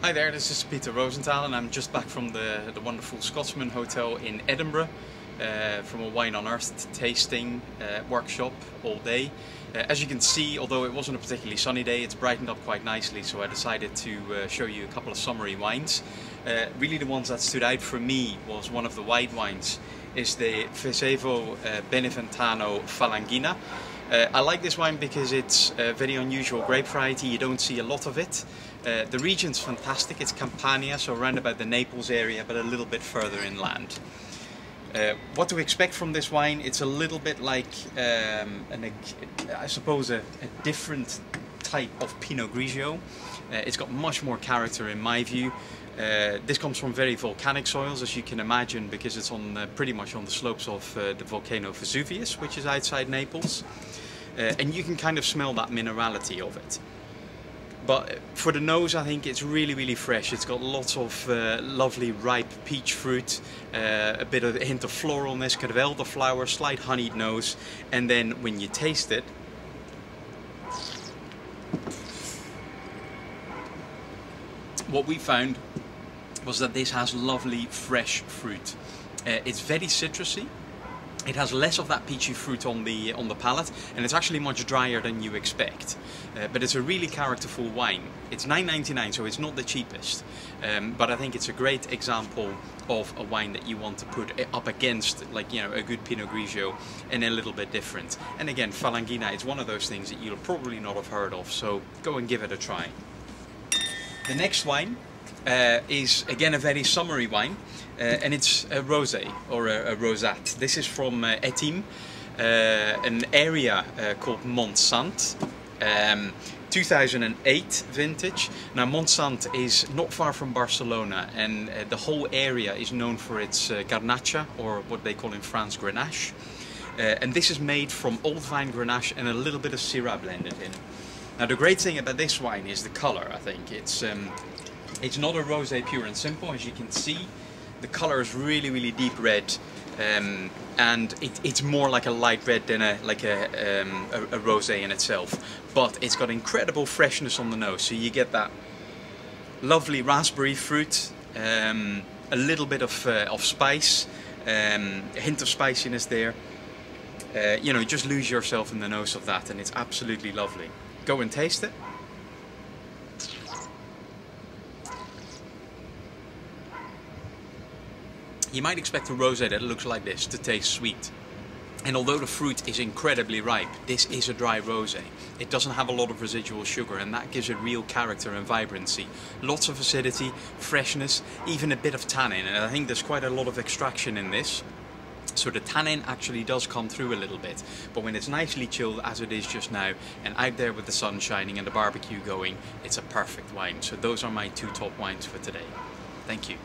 Hi there, this is Pieter Rosenthal and I'm just back from the wonderful Scotsman Hotel in Edinburgh from a Wine Unearthed tasting workshop all day. As you can see, although it wasn't a particularly sunny day, it's brightened up quite nicely, so I decided to show you a couple of summery wines. Really the ones that stood out for me was one of the white wines, is the Vesevo Beneventano Falanghina. I like this wine because it's a very unusual grape variety, you don't see a lot of it. The region's fantastic, it's Campania, so around about the Naples area, but a little bit further inland. What to expect from this wine? It's a little bit like, I suppose, a different type of Pinot Grigio. It's got much more character in my view. This comes from very volcanic soils, as you can imagine, because it's on pretty much on the slopes of the volcano Vesuvius, which is outside Naples. And you can kind of smell that minerality of it. But for the nose, I think it's really fresh. It's got lots of lovely ripe peach fruit, a bit of a hint of floralness, kind of elderflower, slight honeyed nose, and then when you taste it, what we found was that this has lovely fresh fruit. It's very citrusy. It has less of that peachy fruit on the palate, and it's actually much drier than you expect. But it's a really characterful wine. It's $9.99, so it's not the cheapest. But I think it's a great example of a wine that you want to put up against, like, you know, a good Pinot Grigio, and a little bit different. And again, Falanghina is one of those things that you'll probably not have heard of, so go and give it a try. The next wine is again a very summery wine, and it's a rosé or a Rosat. This is from Etim, an area called Montsant, 2008 vintage. Now Montsant is not far from Barcelona, and the whole area is known for its garnacha, or what they call in France Grenache. And this is made from old vine Grenache and a little bit of Syrah blended in. Now the great thing about this wine is the color. I think it's not a rosé pure and simple, as you can see. The color is really deep red, and it's more like a light red than a rosé in itself. But it's got incredible freshness on the nose, so you get that lovely raspberry fruit, a little bit of spice, a hint of spiciness there. You know, just lose yourself in the nose of that, and it's absolutely lovely. Go and taste it. You might expect a rosé that looks like this to taste sweet. And although the fruit is incredibly ripe, this is a dry rosé. It doesn't have a lot of residual sugar, and that gives it real character and vibrancy. Lots of acidity, freshness, even a bit of tannin. And I think there's quite a lot of extraction in this. So the tannin actually does come through a little bit, but when it's nicely chilled as it is just now, and out there with the sun shining and the barbecue going, it's a perfect wine. So those are my two top wines for today. Thank you.